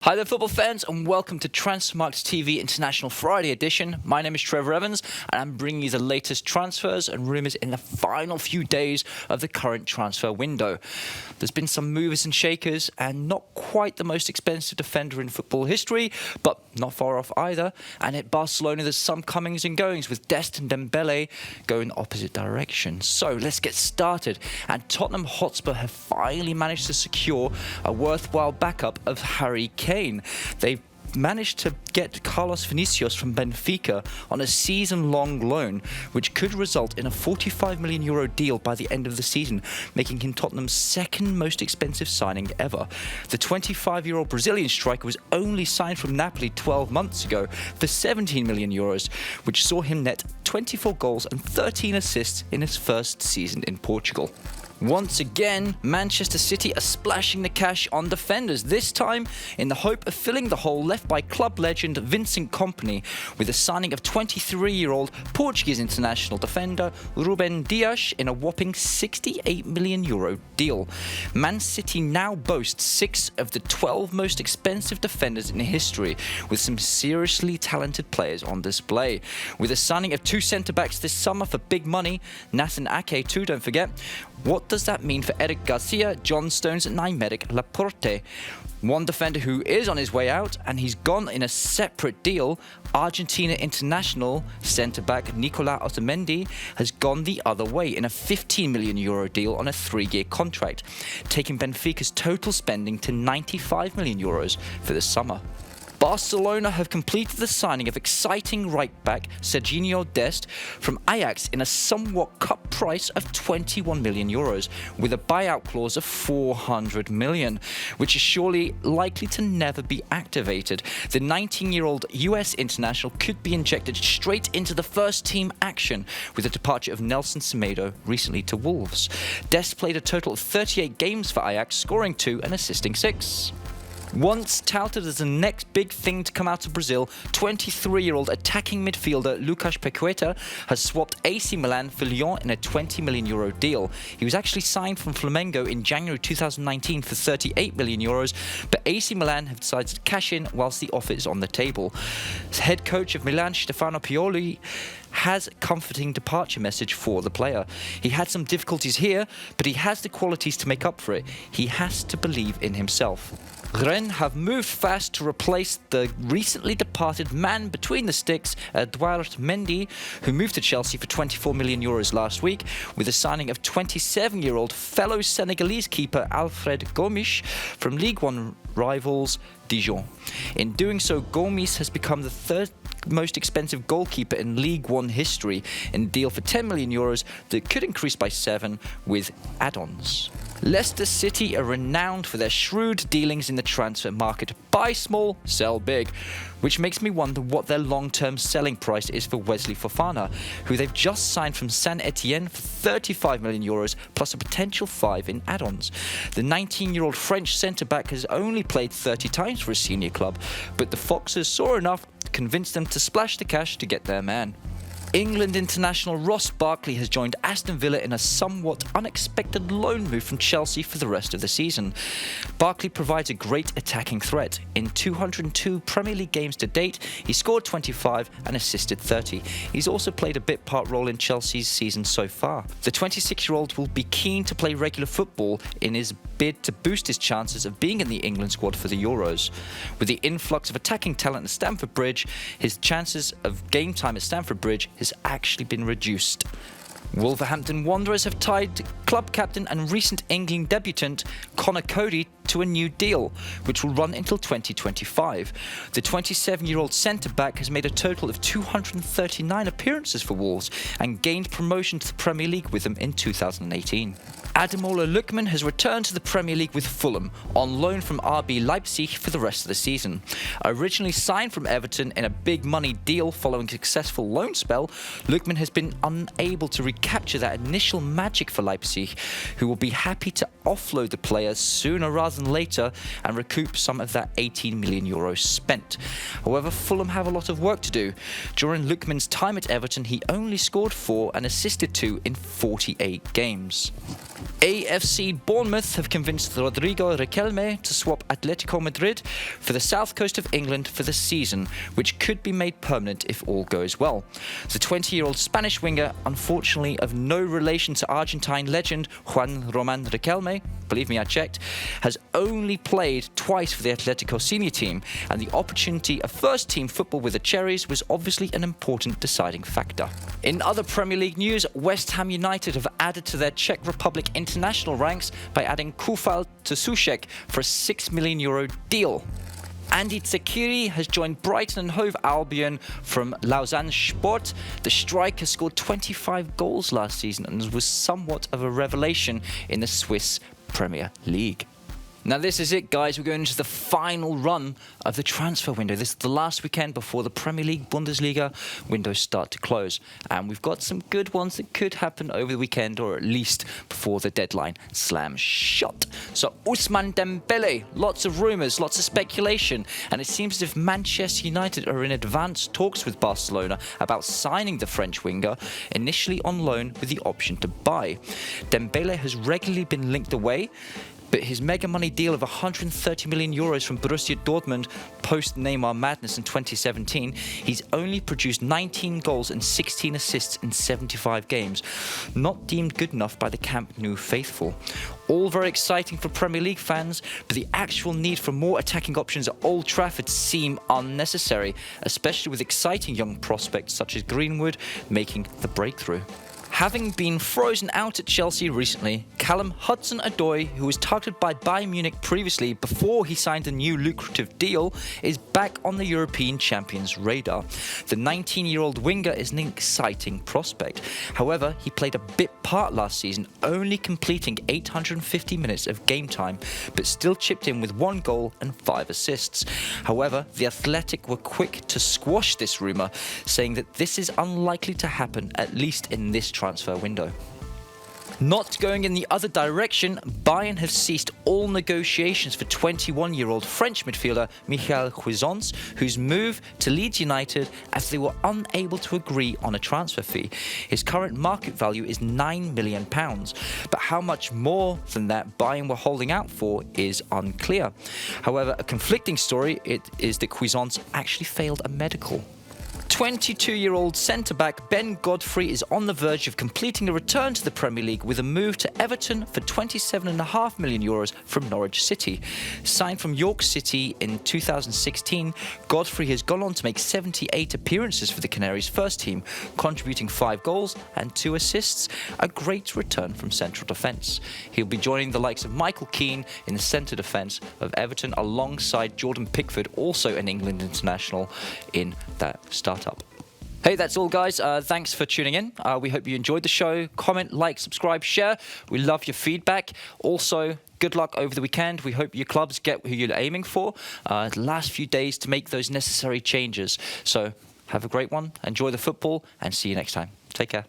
Hi there, football fans, and welcome to Transfermarkt TV International Friday edition. My name is Trevor Evans, and I'm bringing you the latest transfers and rumours in the final few days of the current transfer window. There's been some movers and shakers, and not quite the most expensive defender in football history, but not far off either. And at Barcelona, there's some comings and goings, with Dest and Dembélé going the opposite direction. So let's get started. And Tottenham Hotspur have finally managed to secure a worthwhile backup of Harry Kane. They've managed to get Carlos Vinícius from Benfica on a season-long loan, which could result in a €45 million deal by the end of the season, making him Tottenham's second most expensive signing ever. The 25-year-old Brazilian striker was only signed from Napoli 12 months ago for €17 million, which saw him net 24 goals and 13 assists in his first season in Portugal. Once again, Manchester City are splashing the cash on defenders, this time in the hope of filling the hole left by club legend Vincent Kompany with the signing of 23-year-old Portuguese international defender Rúben Dias in a whopping €68 million deal. Man City now boasts 6 of the 12 most expensive defenders in history, with some seriously talented players on display. With the signing of 2 centre-backs this summer for big money, Nathan Ake too, don't forget. What does that mean for Eric Garcia, John Stones and Aymeric Laporte? One defender who is on his way out, and he's gone in a separate deal, Argentina international centre-back Nicolas Otamendi has gone the other way in a €15 million deal on a 3-year contract, taking Benfica's total spending to €95 million for the summer. Barcelona have completed the signing of exciting right-back Serginho Dest from Ajax in a somewhat cut price of €21 million, with a buyout clause of €400 million, which is surely likely to never be activated. The 19-year-old US international could be injected straight into the first-team action with the departure of Nelson Semedo recently to Wolves. Dest played a total of 38 games for Ajax, scoring 2 and assisting 6. Once touted as the next big thing to come out of Brazil, 23-year-old attacking midfielder Lucas Pequetta has swapped AC Milan for Lyon in a €20 million deal. He was actually signed from Flamengo in January 2019 for €38 million, but AC Milan have decided to cash in whilst the offer is on the table. Head coach of Milan, Stefano Pioli, has a comforting departure message for the player. He had some difficulties here, but he has the qualities to make up for it. He has to believe in himself. Rennes have moved fast to replace the recently departed man between the sticks, Edouard Mendy, who moved to Chelsea for €24 million last week, with the signing of 27-year-old fellow Senegalese keeper Alfred Gomis from Ligue 1 rivals Dijon. In doing so, Gomis has become the third most expensive goalkeeper in League One history, in a deal for €10 million that could increase by 7 with add-ons. Leicester City are renowned for their shrewd dealings in the transfer market. Buy small, sell big, which makes me wonder what their long-term selling price is for Wesley Fofana, who they've just signed from Saint Etienne for €35 million plus a potential 5 in add-ons. The 19-year-old French centre-back has only played 30 times for a senior club, but the Foxes saw enough to convince them to splash the cash to get their man. England international Ross Barkley has joined Aston Villa in a somewhat unexpected loan move from Chelsea for the rest of the season. Barkley provides a great attacking threat. In 202 Premier League games to date, he scored 25 and assisted 30. He's also played a bit part role in Chelsea's season so far. The 26-year-old will be keen to play regular football in his bid to boost his chances of being in the England squad for the Euros. With the influx of attacking talent at Stamford Bridge, his chances of game time at Stamford Bridge has actually been reduced. Wolverhampton Wanderers have tied club captain and recent England debutant Connor Cody to a new deal, which will run until 2025. The 27-year-old centre-back has made a total of 239 appearances for Wolves and gained promotion to the Premier League with them in 2018. Ademola Lookman has returned to the Premier League with Fulham, on loan from RB Leipzig for the rest of the season. Originally signed from Everton in a big money deal following a successful loan spell, Lookman has been unable to recapture that initial magic for Leipzig, who will be happy to offload the player sooner rather season later and recoup some of that €18 million spent. However, Fulham have a lot of work to do. During Lookman's time at Everton, he only scored 4 and assisted 2 in 48 games. AFC Bournemouth have convinced Rodrigo Riquelme to swap Atletico Madrid for the south coast of England for the season, which could be made permanent if all goes well. The 20-year-old Spanish winger, unfortunately of no relation to Argentine legend Juan Román Riquelme, believe me, I checked, has only played twice for the Atletico senior team, and the opportunity of first-team football with the Cherries was obviously an important deciding factor. In other Premier League news, West Ham United have added to their Czech Republic international ranks by adding Koufal to Souček for a €6 million deal. Andy Zakiri has joined Brighton and Hove Albion from Lausanne Sport. The striker scored 25 goals last season and was somewhat of a revelation in the Swiss Premier League. Now this is it, guys. We're going into the final run of the transfer window. This is the last weekend before the Premier League, Bundesliga windows start to close. And we've got some good ones that could happen over the weekend, or at least before the deadline slams shut. So Ousmane Dembélé, lots of rumours, lots of speculation. And it seems as if Manchester United are in advanced talks with Barcelona about signing the French winger, initially on loan with the option to buy. Dembélé has regularly been linked away, but his mega money deal of €130 million from Borussia Dortmund post-Neymar madness in 2017, he's only produced 19 goals and 16 assists in 75 games. Not deemed good enough by the Camp Nou faithful. All very exciting for Premier League fans, but the actual need for more attacking options at Old Trafford seem unnecessary, especially with exciting young prospects such as Greenwood making the breakthrough. Having been frozen out at Chelsea recently, Callum Hudson-Odoi, who was targeted by Bayern Munich previously before he signed a new lucrative deal, is back on the European champions' radar. The 19-year-old winger is an exciting prospect. However, he played a bit part last season, only completing 850 minutes of game time, but still chipped in with 1 goal and 5 assists. However, the Athletic were quick to squash this rumour, saying that this is unlikely to happen, at least in this transfer window. Not going in the other direction, Bayern have ceased all negotiations for 21-year-old French midfielder Michael Croissants, whose move to Leeds United as they were unable to agree on a transfer fee. His current market value is £9 million, but how much more than that Bayern were holding out for is unclear. However, a conflicting story is that Croissants actually failed a medical. 22-year-old centre-back Ben Godfrey is on the verge of completing a return to the Premier League with a move to Everton for €27.5 million from Norwich City. Signed from York City in 2016, Godfrey has gone on to make 78 appearances for the Canaries' first team, contributing 5 goals and 2 assists, a great return from central defence. He'll be joining the likes of Michael Keane in the centre defence of Everton alongside Jordan Pickford, also an England international, in that startup. Hey, that's all, guys. Thanks for tuning in. We hope you enjoyed the show. Comment, like, subscribe, share. We love your feedback. Also, good luck over the weekend. We hope your clubs get who you're aiming for. The last few days to make those necessary changes. So have a great one. Enjoy the football and see you next time. Take care.